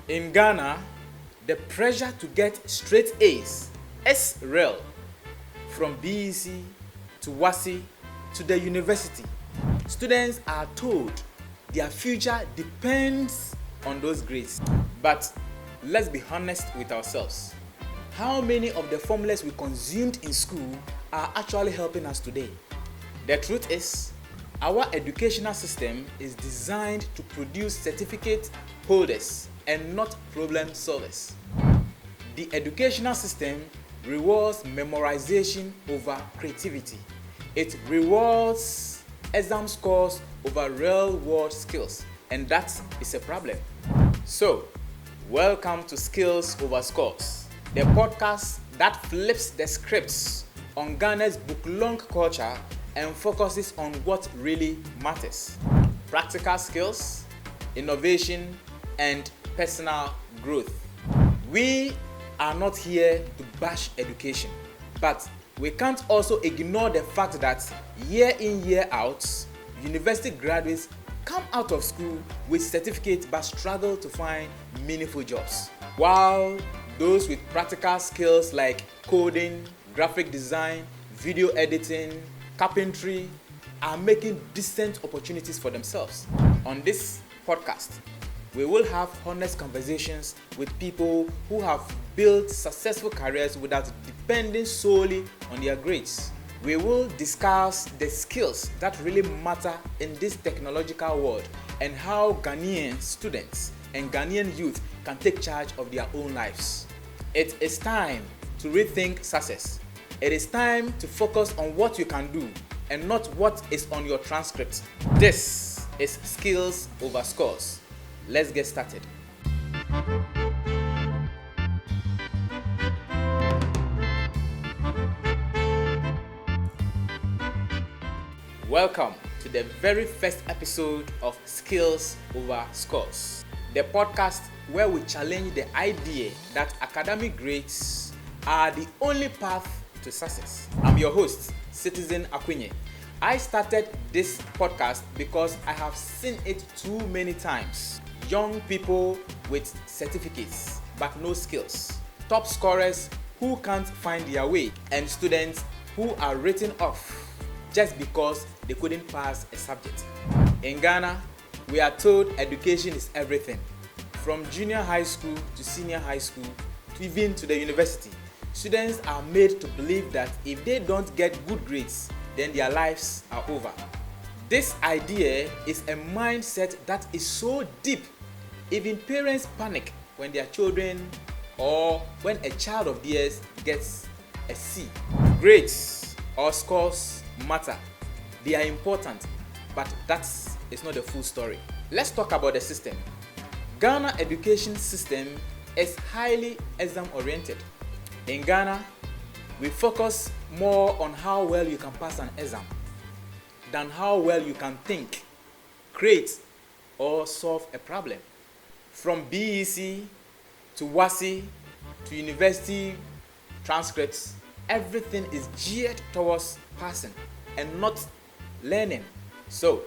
In Ghana, the pressure to get straight A's is real. From BEC to WASI to the university, students are told their future depends on those grades. But let's be honest with ourselves. How many of the formulas we consumed in school are actually helping us today? The truth is, our educational system is designed to produce certificate holders and not problem solvers. The educational system rewards memorization over creativity. It rewards exam scores over real-world skills, and that is a problem. So, welcome to Skills Over Scores, the podcast that flips the scripts on Ghana's book-long culture and focuses on what really matters: practical skills, innovation, and personal growth. We are not here to bash education, but we can't also ignore the fact that year in, year out, university graduates come out of school with certificates but struggle to find meaningful jobs, while those with practical skills like coding, graphic design, video editing, carpentry are making decent opportunities for themselves. On this podcast, we will have honest conversations with people who have built successful careers without depending solely on their grades. We will discuss the skills that really matter in this technological world and how Ghanaian students and Ghanaian youth can take charge of their own lives. It is time to rethink success. It is time to focus on what you can do and not what is on your transcript. This is Skills Over Scores. Let's get started. Welcome to the very first episode of Skills Over Scores, the podcast where we challenge the idea that academic grades are the only path to success. I'm your host, Citizen Akunye. I started this podcast because I have seen it too many times. Young people with certificates but no skills, top scorers who can't find their way, and students who are written off just because they couldn't pass a subject. In Ghana, we are told education is everything, from junior high school to senior high school to even to the university. Students are made to believe that if they don't get good grades, then their lives are over. This idea is a mindset that is so deep, even parents panic when their children or when a child of theirs gets a C. Grades or scores matter. They are important, but that is not the full story. Let's talk about the system. Ghana education system is highly exam oriented. In Ghana, we focus more on how well you can pass an exam than how well you can think, create, or solve a problem. From BEC to WASI to university transcripts, everything is geared towards passing and not learning. So,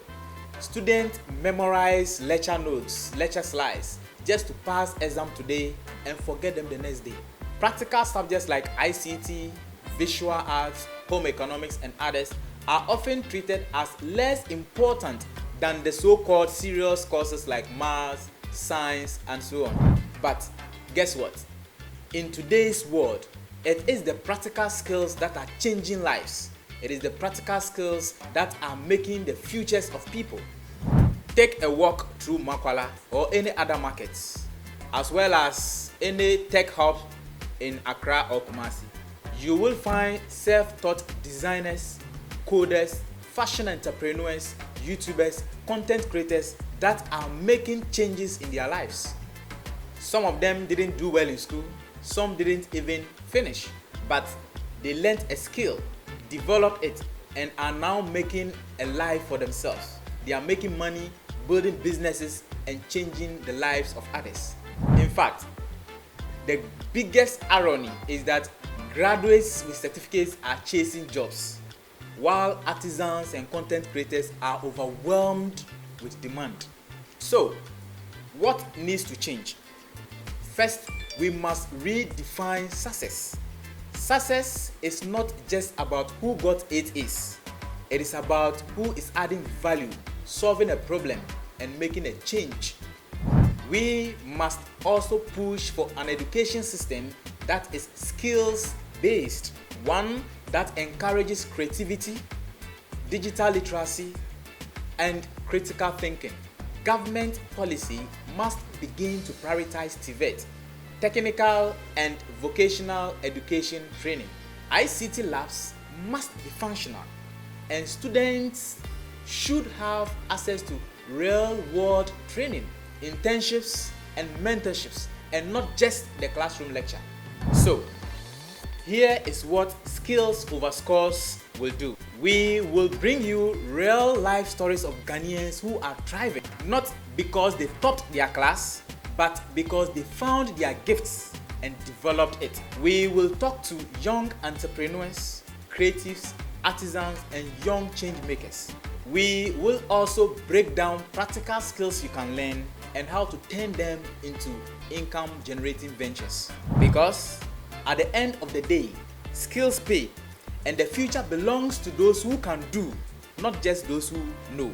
students memorize lecture notes, lecture slides, just to pass exam today and forget them the next day. Practical subjects like ICT, visual arts, home economics, and others are often treated as less important than the so-called serious courses like maths, science, and so on. But guess what? In today's world, it is the practical skills that are changing lives. It is the practical skills that are making the futures of people. Take a walk through Makwala or any other markets, as well as any tech hub in Accra or Kumasi. You will find self-taught designers, coders, fashion entrepreneurs, YouTubers, content creators that are making changes in their lives. Some of them didn't do well in school, some didn't even finish, but they learned a skill, developed it, and are now making a life for themselves. They are making money, building businesses, and changing the lives of others. In fact, the biggest irony is that graduates with certificates are chasing jobs, while artisans and content creators are overwhelmed with demand. So, what needs to change? First, we must redefine success. Success is not just about who got 8 A's. It is about who is adding value, solving a problem, and making a change. We must also push for an education system that is skills-based, one that encourages creativity, digital literacy, and critical thinking. Government policy must begin to prioritize TVET, technical and vocational education training. ICT labs must be functional, and students should have access to real-world training, internships, and mentorships, and not just the classroom lecture. So, here is what Skills Over Scores will do. We will bring you real-life stories of Ghanaians who are thriving, not because they topped their class, but because they found their gifts and developed it. We will talk to young entrepreneurs, creatives, artisans, and young change makers. We will also break down practical skills you can learn and how to turn them into income-generating ventures. Because at the end of the day, skills pay, and the future belongs to those who can do, not just those who know.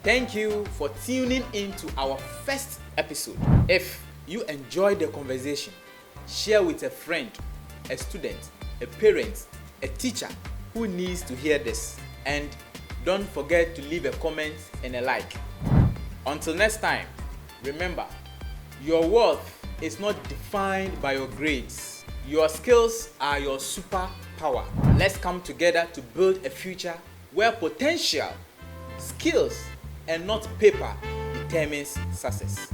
Thank you for tuning in to our first episode. If you enjoyed the conversation, share with a friend, a student, a parent, a teacher who needs to hear this. And don't forget to leave a comment and a like. Until next time, remember, your worth is not defined by your grades. Your skills are your superpower. Let's come together to build a future where potential, skills, and not paper determines success.